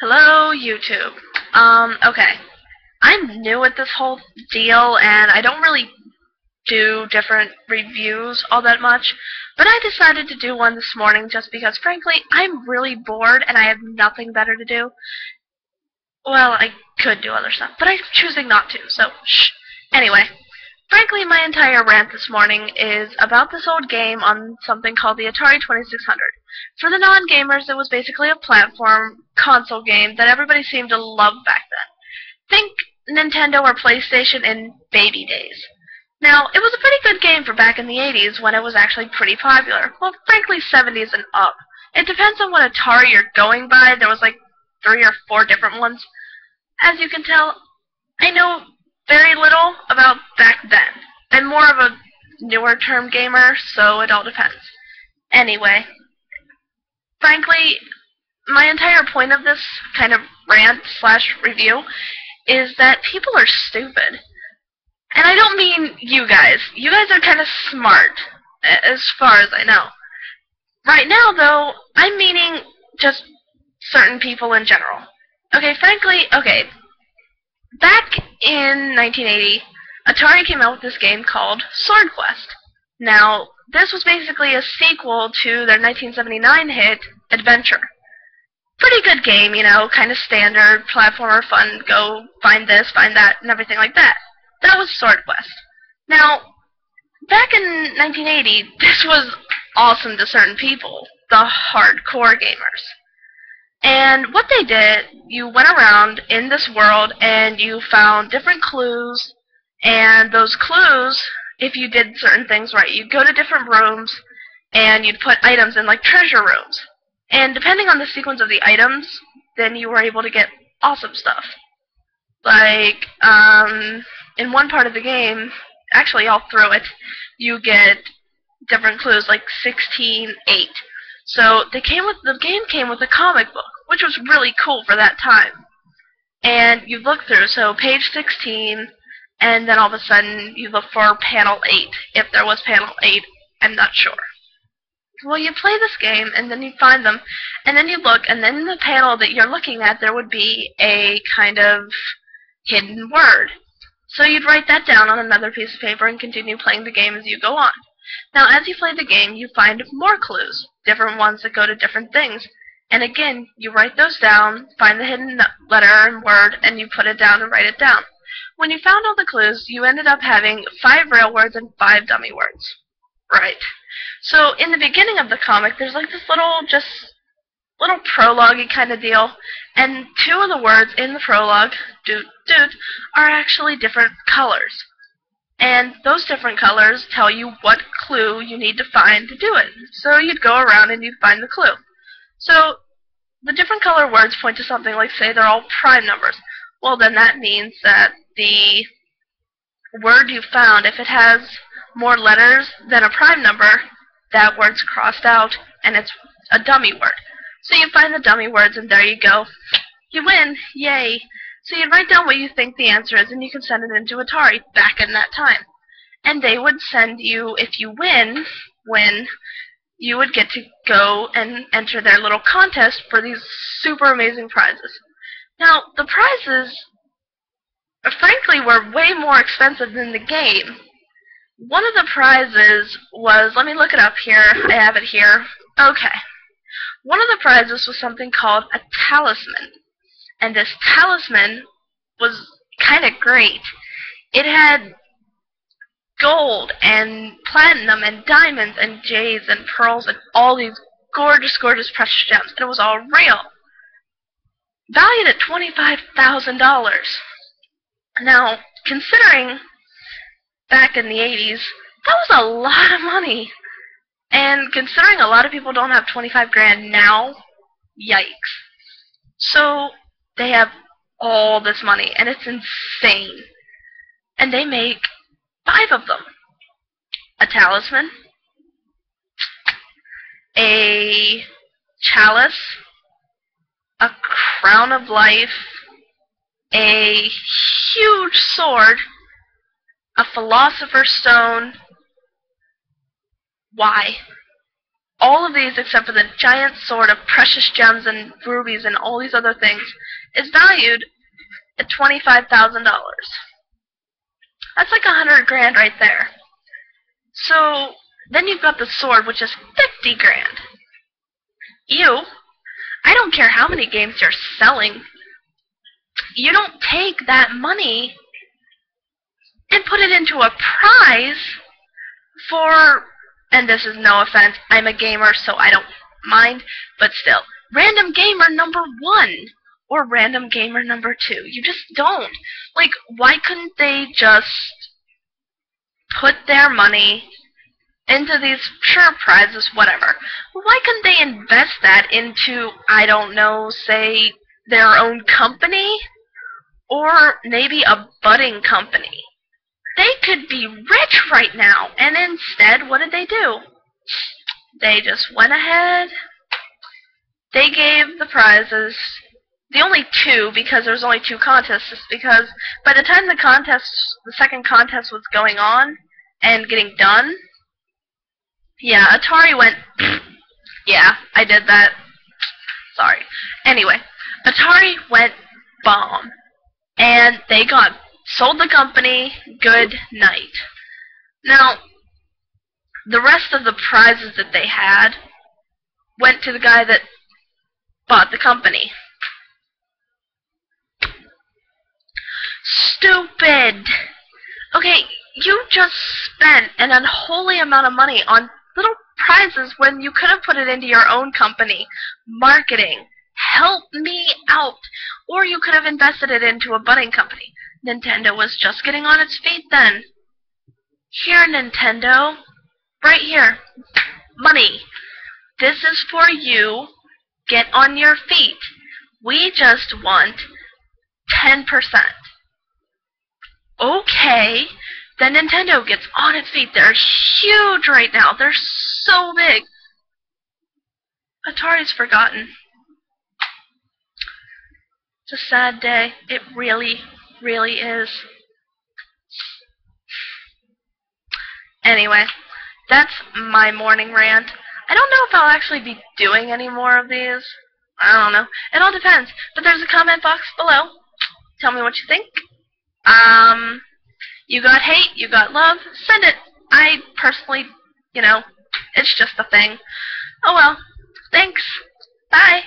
Hello, YouTube. Okay. I'm new at this whole deal, and I don't really do different reviews all that much, but I decided to do one this morning just because, frankly, I'm really bored and I have nothing better to do. Well, I could do other stuff, but I'm choosing not to, so shh. Anyway, frankly, my entire rant this morning is about this old game on something called the Atari 2600. For the non-gamers, it was basically a platform console game that everybody seemed to love back then. Think Nintendo or PlayStation in baby days. Now, it was a pretty good game for back in the 80s when it was actually pretty popular. Well, frankly, 70s and up. It depends on what Atari you're going by. There was like 3 or 4 different ones. As you can tell, I know very little about back then. I'm more of a newer term gamer, so it all depends. Anyway, frankly, my entire point of this kind of rant slash review is that people are stupid. And I don't mean you guys. You guys are kind of smart, as far as I know. Right now, though, I'm meaning just certain people in general. Okay, back in 1980, Atari came out with this game called Swordquest. Now, this was basically a sequel to their 1979 hit, Adventure. Pretty good game, kind of standard, platformer fun, go find this, find that, and everything like that. That was Swordquest. Now, back in 1980, this was awesome to certain people, the hardcore gamers. And what they did, you went around in this world and you found different clues, and those clues, if you did certain things right, you'd go to different rooms and you'd put items in like treasure rooms. And depending on the sequence of the items, then you were able to get awesome stuff. Like, in one part of the game, actually all through it, you get different clues, like 16-8. So the game came with a comic book, which was really cool for that time. And you look through, so page 16, and then all of a sudden you look for panel 8. If there was panel 8, I'm not sure. Well, you play this game, and then you find them, and then you look, and then in the panel that you're looking at, there would be a kind of hidden word. So you'd write that down on another piece of paper and continue playing the game as you go on. Now, as you play the game, you find more clues, different ones that go to different things. And again, you write those down, find the hidden letter and word, and you put it down and write it down. When you found all the clues, you ended up having 5 real words and 5 dummy words. Right. So in the beginning of the comic, there's like this little prologue-y kind of deal, and 2 of the words in the prologue, doot doot, are actually different colors. And those different colors tell you what clue you need to find to do it. So you'd go around and you'd find the clue. So the different color words point to something like, say, they're all prime numbers. Well, then that means that the word you found, if it has more letters than a prime number, that word's crossed out and it's a dummy word. So you find the dummy words and there you go. You win! Yay! So you write down what you think the answer is and you can send it into Atari back in that time. And they would send you, if you win, you would get to go and enter their little contest for these super amazing prizes. Now, the prizes, frankly, were way more expensive than the game. One of the prizes was, let me look it up here, I have it here. Okay. One of the prizes was something called a talisman. And this talisman was kind of great. It had gold and platinum and diamonds and jades and pearls and all these gorgeous, gorgeous precious gems. And it was all real. Valued at $25,000. Now, considering back in the 80s, that was a lot of money. And considering a lot of people don't have 25 grand now, yikes. So they have all this money, and it's insane. And they make 5 of them. A talisman, a chalice, a crown of life, a huge sword, a philosopher's stone. Why? all of these except for the giant sword of precious gems and rubies and all these other things is valued at $25,000. That's like 100 grand right there. So then you've got the sword, which is 50 grand. You, I don't care how many games you're selling, you don't take that money and put it into a prize for, and this is no offense, I'm a gamer so I don't mind, but still, random gamer number 1 or random gamer number 2. You just don't. Like, why couldn't they just put their money into these, sure, prizes, whatever. Why couldn't they invest that into, I don't know, say, their own company? Or maybe a budding company? They could be rich right now, and instead, what did they do? They just went ahead, they gave the prizes, the only 2, because there was only 2 contests, is because by the time the second contest was going on and getting done, yeah, Atari went, yeah, I did that. Sorry. Anyway, Atari went bomb. And they sold the company, good night. Now, the rest of the prizes that they had went to the guy that bought the company. Stupid! Okay, you just spent an unholy amount of money on little prizes when you could have put it into your own company. Marketing. Help me out. Or you could have invested it into a budding company. Nintendo was just getting on its feet then. Here, Nintendo. Right here. Money. This is for you. Get on your feet. We just want 10%. Okay. Then Nintendo gets on its feet. They're huge right now. They're so big. Atari's forgotten. It's a sad day. It really, really is. Anyway, that's my morning rant. I don't know if I'll actually be doing any more of these. I don't know. It all depends. But there's a comment box below. Tell me what you think. You got hate, you got love, send it. I personally, it's just a thing. Oh well. Thanks. Bye.